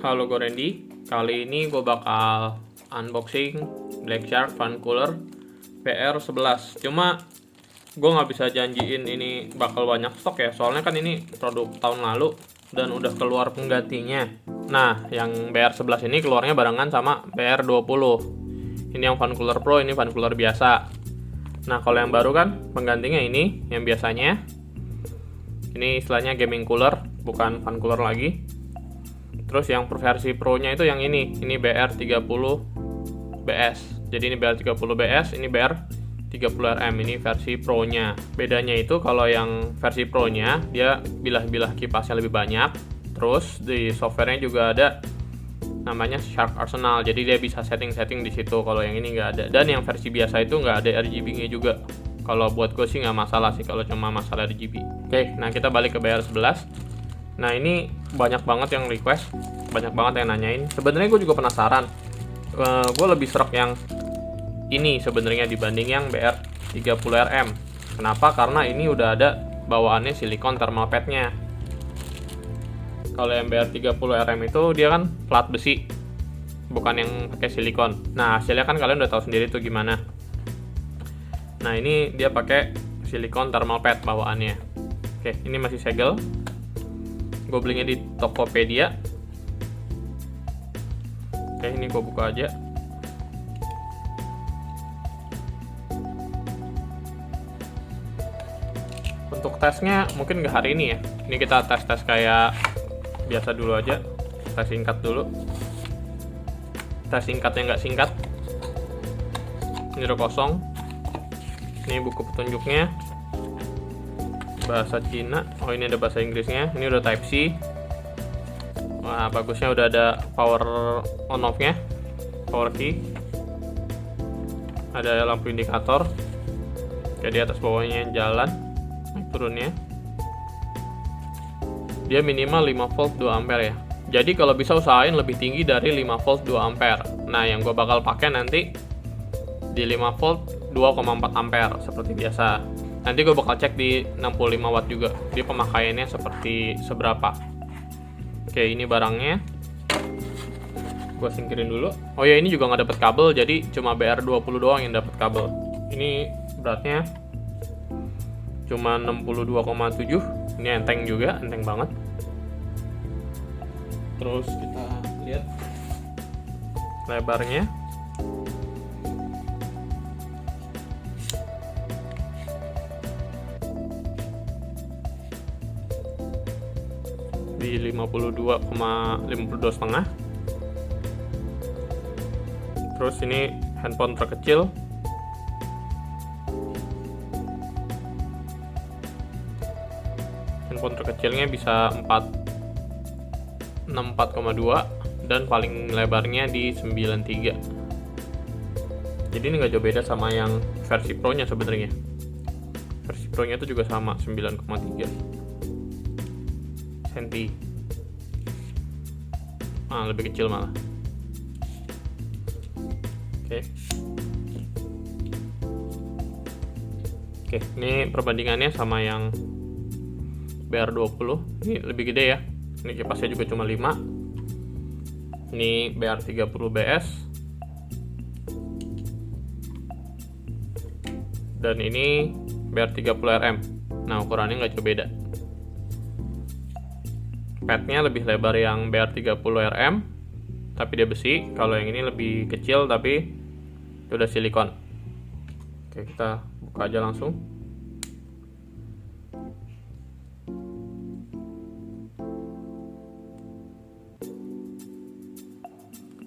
Halo, gue Randy. Kali ini gue bakal unboxing Black Shark Fan Cooler VR11. Cuma gue nggak bisa janjiin ini bakal banyak stok ya, soalnya kan ini produk tahun lalu dan udah keluar penggantinya. Nah, yang BR11 ini keluarnya barengan sama BR20. Ini yang Fan Cooler Pro, ini Fan Cooler biasa. Nah, kalau yang baru kan penggantinya ini yang biasanya. Ini istilahnya gaming cooler, bukan fan cooler lagi. Terus yang versi Pro-nya itu yang ini BR30BS. Jadi ini BR30BS, ini BR30RM, ini versi Pro-nya. Bedanya itu kalau yang versi Pro-nya dia bilah-bilah kipasnya lebih banyak. Terus di software-nya juga ada namanya Shark Arsenal. Jadi dia bisa setting-setting di situ. Kalau yang ini nggak ada. Dan yang versi biasa itu nggak ada RGB-nya juga. Kalau buat gue sih nggak masalah sih kalau cuma masalah RGB. Oke, nah kita balik ke BR11. Nah, ini banyak banget yang request, banyak banget yang nanyain. Sebenarnya gue juga penasaran. Gue lebih serak yang ini sebenarnya dibanding yang BR30RM. Kenapa? Karena ini udah ada bawaannya silikon thermal pad-nya. Kalau yang BR30RM itu dia kan plat besi, bukan yang pakai silikon. Nah, hasilnya kan kalian udah tahu sendiri tuh gimana. Nah, ini dia pakai silikon thermal pad bawaannya. Oke, ini masih segel. Gue belinya di Tokopedia. Oke, ini gue buka aja. Untuk tesnya mungkin nggak hari ini ya. Ini kita tes kayak biasa dulu aja. Tes singkat dulu. Tes singkatnya nggak singkat. Ini udah kosong. Ini buku petunjuknya. Bahasa Cina. Oh, ini ada bahasa Inggrisnya. Ini udah Type C. Wah, bagusnya udah ada power on off-nya, power key. Ada lampu indikator. Jadi atas bawahnya jalan, naik turunnya. Dia minimal 5 volt 2 ampere ya. Jadi kalau bisa usahain lebih tinggi dari 5 volt 2 ampere. Nah, yang gue bakal pakai nanti di 5 volt 2,4 ampere seperti biasa. Nanti gue bakal cek di 65 watt juga. Dia pemakaiannya seperti seberapa. Oke, ini barangnya. Gue singkirin dulu. Oh ya, ini juga nggak dapet kabel, jadi cuma BR20 doang yang dapet kabel. Ini beratnya cuma 62,7. Ini enteng juga, enteng banget. Terus kita lihat lebarnya. Di 52,52,5. Terus ini handphone terkecil. Handphone terkecilnya bisa 64,2 dan paling lebarnya di 93. Jadi ini nggak jauh beda sama yang versi Pro-nya sebenarnya. Versi Pro-nya itu juga sama 9,3 cm. Lebih kecil malah. Oke, ini perbandingannya sama yang BR20. Ini lebih gede ya. Ini kipasnya juga cuma 5. Ini BR30BS. Dan ini BR30RM. Nah, ukurannya nggak jauh beda. Padnya lebih lebar yang BR30RM, tapi dia besi. Kalau yang ini lebih kecil, tapi itu udah silikon. Oke, kita buka aja langsung.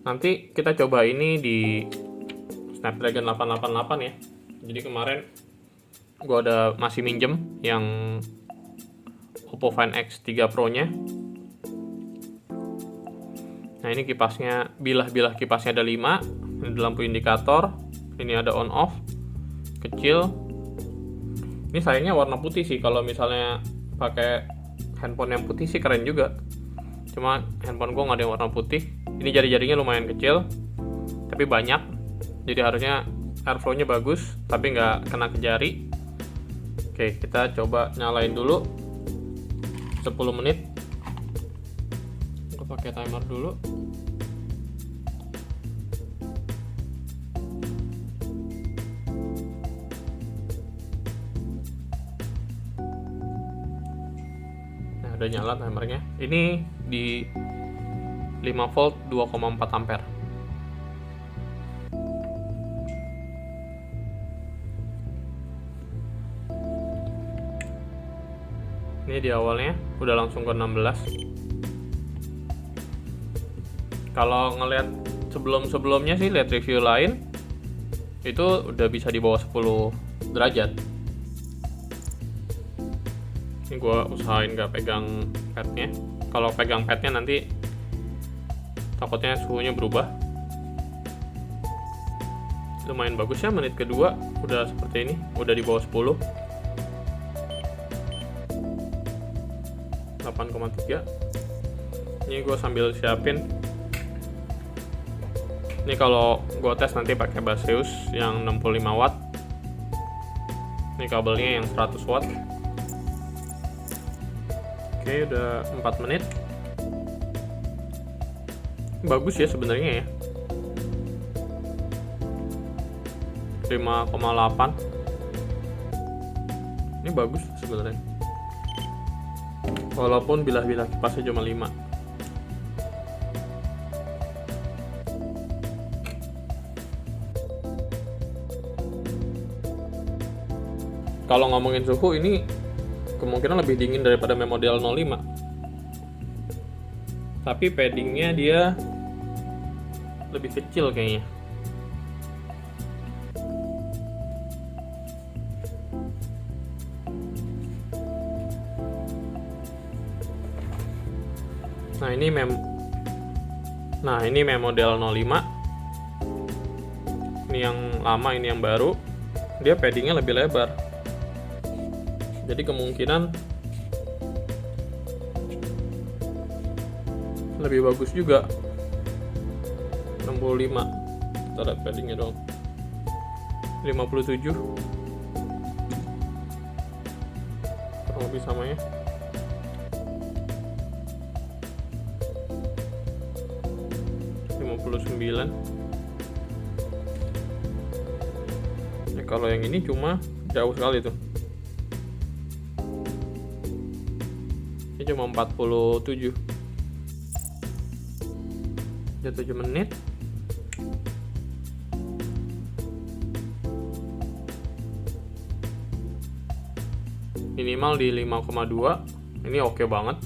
Nanti kita coba ini di Snapdragon 888 ya. Jadi kemarin gue masih minjem yang Oppo Find X3 Pro-nya. Nah, ini kipasnya, bilah-bilah kipasnya ada 5. Ini ada lampu indikator. Ini ada on off. Kecil. Ini sayangnya warna putih sih. Kalau misalnya pakai handphone yang putih sih keren juga. Cuma handphone gue nggak ada yang warna putih. Ini jari-jarinya lumayan kecil, tapi banyak. Jadi harusnya airflow-nya bagus, tapi nggak kena ke jari. Oke, kita coba nyalain dulu 10 menit. pakai timer dulu. Nah, udah nyala timernya. Ini di 5 volt 2,4 ampere. Ini di awalnya udah langsung ke 16. Kalau ngeliat sebelum-sebelumnya sih, lihat review lain itu udah bisa di bawah 10 derajat. Ini gue usahain gak pegang padnya. Kalau pegang padnya nanti takutnya suhunya berubah. Lumayan bagus ya, menit kedua udah seperti ini, udah di bawah 10. 8,3. Ini gue sambil siapin. Ini kalau gue tes nanti pakai Baseus yang 65 watt. Ini kabelnya yang 100 watt. Oke, udah 4 menit. Bagus ya sebenarnya ya. 5,8. Ini bagus sebenarnya. Walaupun bilah-bilah kipasnya cuma 5. Kalau ngomongin suhu, ini kemungkinan lebih dingin daripada model 05. Tapi paddingnya dia lebih kecil kayaknya. Nah ini model 05. Ini yang lama, ini yang baru. Dia paddingnya lebih lebar. Jadi kemungkinan lebih bagus juga. 65. Kita lihat paddingnya dong. 57. Kurang lebih sama ya. Ya, kalau yang ini cuma jauh sekali tuh. Ini cuma 47. Udah 7 menit. Minimal di 5,2. Ini oke banget.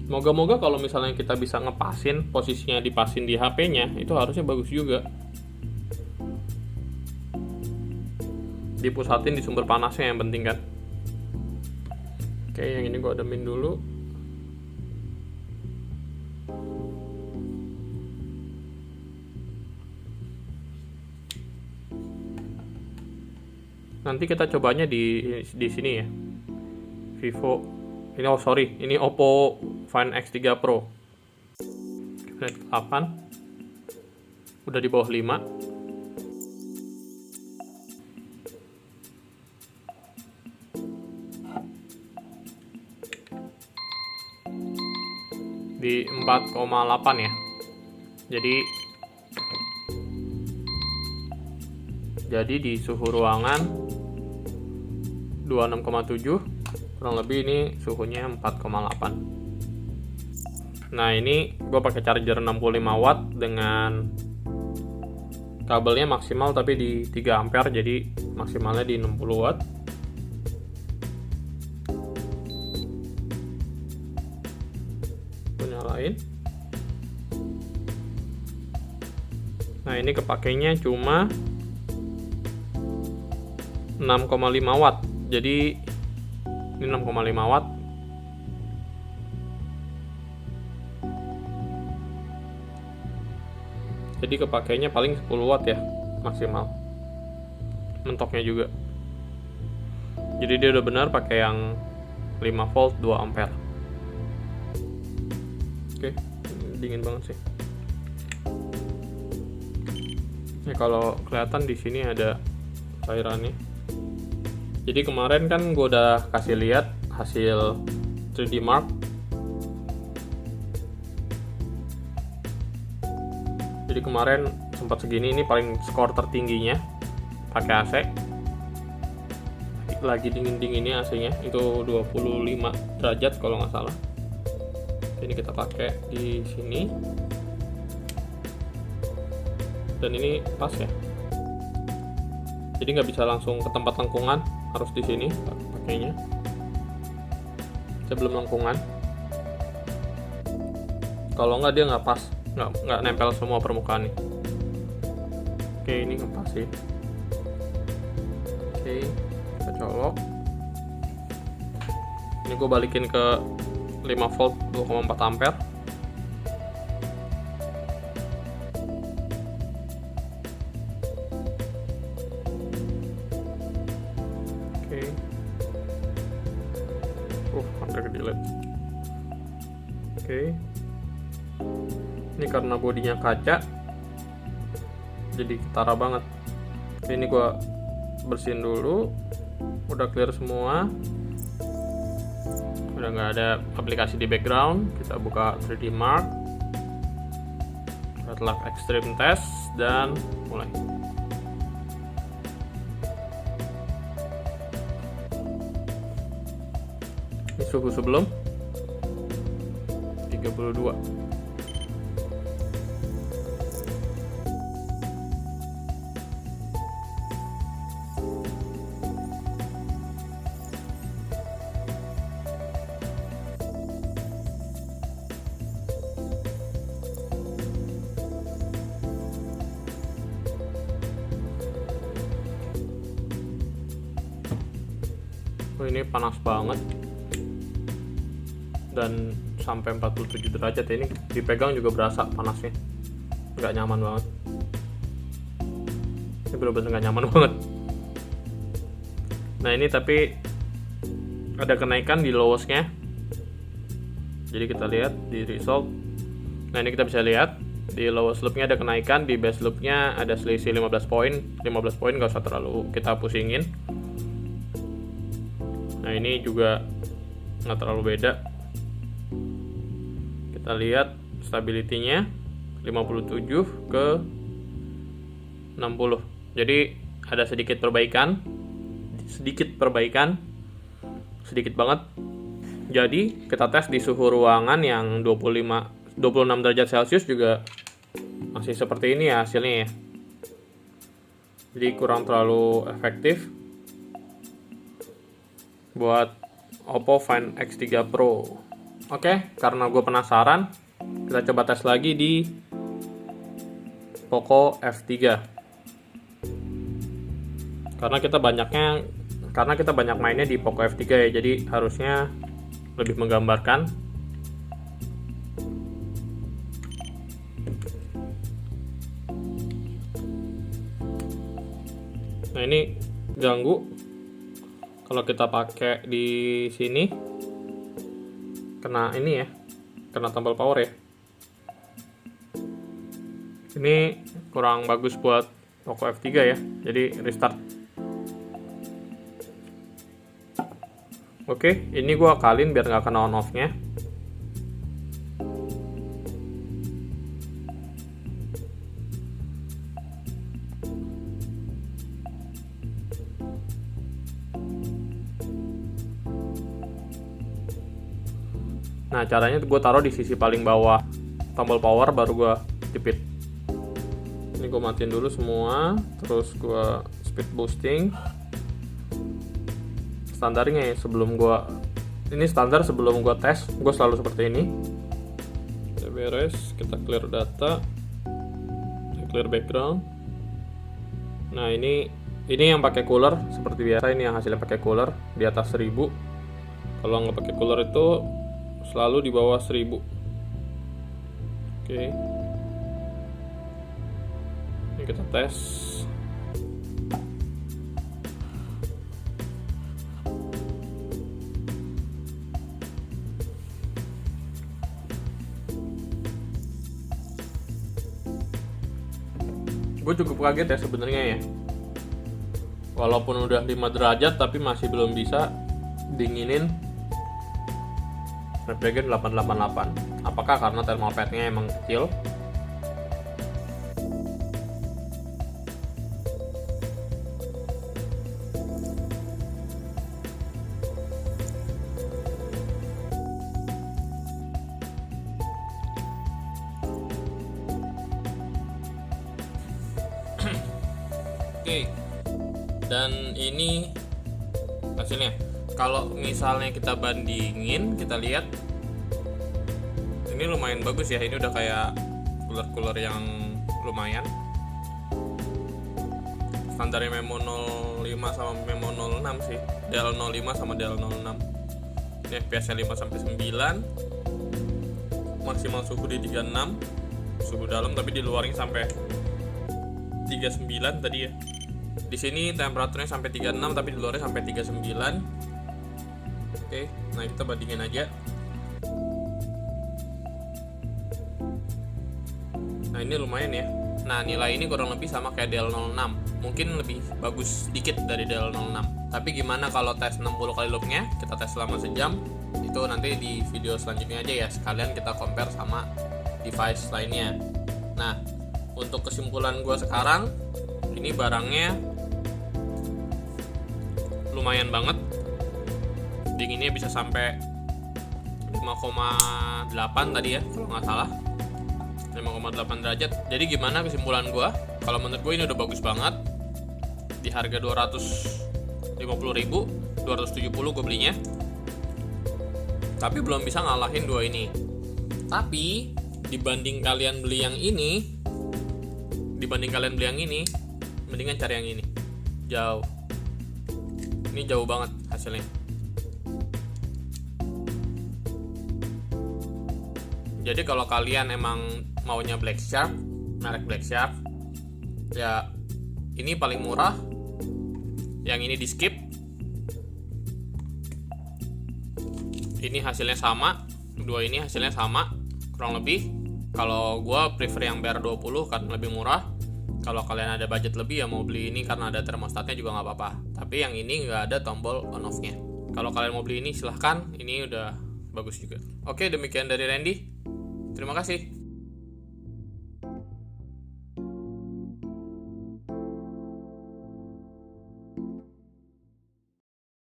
Moga-moga kalau misalnya kita bisa ngepasin, posisinya dipasin di HP-nya, itu harusnya bagus juga. Dipusatin di sumber panasnya yang penting kan. Oke, yang ini gua ademin dulu. Nanti kita cobanya di sini ya. Vivo. Ini Oppo Find X3 Pro. Lihat 8. Udah di bawah 5. Di 4,8 ya. Jadi di suhu ruangan 26,7. Kurang lebih ini suhunya 4,8. Nah ini gue pakai charger 65 watt dengan kabelnya maksimal tapi di 3 ampere, jadi maksimalnya di 60 watt. Gue nyalain. Nah ini kepakainya cuma 6,5 watt, jadi ini 6,5 watt. Jadi kepakainya paling 10 watt ya maksimal. Mentoknya juga. Jadi dia udah benar pakai yang 5 volt 2 ampere. Oke, dingin banget sih. Ini kalau kelihatan di sini ada cairannya. Jadi kemarin kan gue udah kasih lihat hasil 3D Mark Jadi kemarin sempat segini, ini paling skor tertingginya pakai AC. Lagi dingin-dinginnya AC-nya itu 25 derajat kalau nggak salah. Ini kita pakai di sini. Dan ini pas ya. Jadi nggak bisa langsung ke tempat lengkungan, harus di sini pakainya. Sebelum lengkungan. Kalau nggak dia nggak pas, nggak nempel semua permukaan nih. Oke, ini ngepas sih. Oke, kita colok. Ini gue balikin ke 5 volt 2,4 ampere. Oke. Hampir ke delete. Oke. Ini karena bodinya kaca, jadi ketara banget. Ini gua bersihin dulu, udah clear semua, udah nggak ada aplikasi di background. Kita buka 3D Mark, Redlock Extreme Test, dan mulai. Ini suhu sebelum 32. Ini panas banget dan sampai 47 derajat. Ini dipegang juga berasa panasnya, nggak nyaman banget. Ini bener-bener nggak nyaman banget. Nah ini tapi ada kenaikan di lowestnya, jadi kita lihat di result. Nah ini kita bisa lihat di lowest loopnya ada kenaikan, di base loopnya ada selisih 15 poin. 15 poin nggak usah terlalu kita pusingin. Nah ini juga nggak terlalu beda. Kita lihat stability-nya 57 ke 60. Jadi ada sedikit perbaikan, sedikit banget. Jadi kita tes di suhu ruangan yang 26 derajat Celcius juga masih seperti ini ya hasilnya ya. Jadi kurang terlalu efektif buat Oppo Find X3 Pro. Oke, karena gue penasaran, kita coba tes lagi di Poco F3. Karena kita banyak mainnya di Poco F3 ya, jadi harusnya lebih menggambarkan. Nah ini ganggu. Kalau kita pakai di sini kena ini ya, kena tombol power ya. Ini kurang bagus buat Poco F3 ya. Jadi restart. Oke, ini gua akalin biar nggak kena on off-nya. Nah caranya gue taruh di sisi paling bawah tombol power, baru gue jepit. Ini gue matiin dulu semua, terus gue speed boosting. Standarnya ya, ini standar sebelum gue tes, gue selalu seperti ini. Kita beres, kita clear data, kita clear background. Nah ini yang pakai cooler seperti biasa, ini yang hasilnya pakai cooler di atas 1000. Kalau nggak pakai cooler itu selalu di bawah 1000. Oke. Ini kita tes. Gue cukup kaget ya sebenarnya ya. Walaupun udah 5 derajat tapi masih belum bisa dinginin Snapdragon 888. Apakah karena thermal pad-nya emang kecil? Oke, dan ini hasilnya. Kalau misalnya kita bandingin, kita lihat ini lumayan bagus ya. Ini udah kayak cooler yang lumayan. Standarnya Memo 05 sama Memo 06 sih, DL05 sama DL06. Ini FPS-nya 5-9, maksimal suhu di 36, suhu dalam, tapi di luarnya sampai 39 tadi ya. Di sini temperaturnya sampai 36, tapi di luarnya sampai 39. Oke, nah kita bandingin aja. Nah ini lumayan ya. Nah nilai ini kurang lebih sama kayak DL06, mungkin lebih bagus sedikit dari DL06. Tapi gimana kalau tes 60 kali loopnya, kita tes selama sejam, itu nanti di video selanjutnya aja ya, sekalian kita compare sama device lainnya. Nah untuk kesimpulan gue sekarang, ini barangnya lumayan banget, dinginnya bisa sampai 5,8 tadi ya kalau nggak salah, 5,8 derajat. Jadi gimana kesimpulan gue? Kalau menurut gue ini udah bagus banget. Di harga 250.000, 270 gue belinya. Tapi belum bisa ngalahin dua ini. Tapi dibanding kalian beli yang ini, mendingan cari yang ini. Jauh. Ini jauh banget hasilnya. Jadi kalau kalian emang maunya Black Shark, merek Black Shark, ya ini paling murah. Yang ini di skip. Ini hasilnya sama, dua ini hasilnya sama kurang lebih. Kalau gue prefer yang BR20 karena lebih murah. Kalau kalian ada budget lebih ya mau beli ini karena ada termostatnya juga nggak apa-apa. Tapi yang ini nggak ada tombol on off-nya. Kalau kalian mau beli ini silahkan, ini udah bagus juga. Oke, demikian dari Randy. Terima kasih.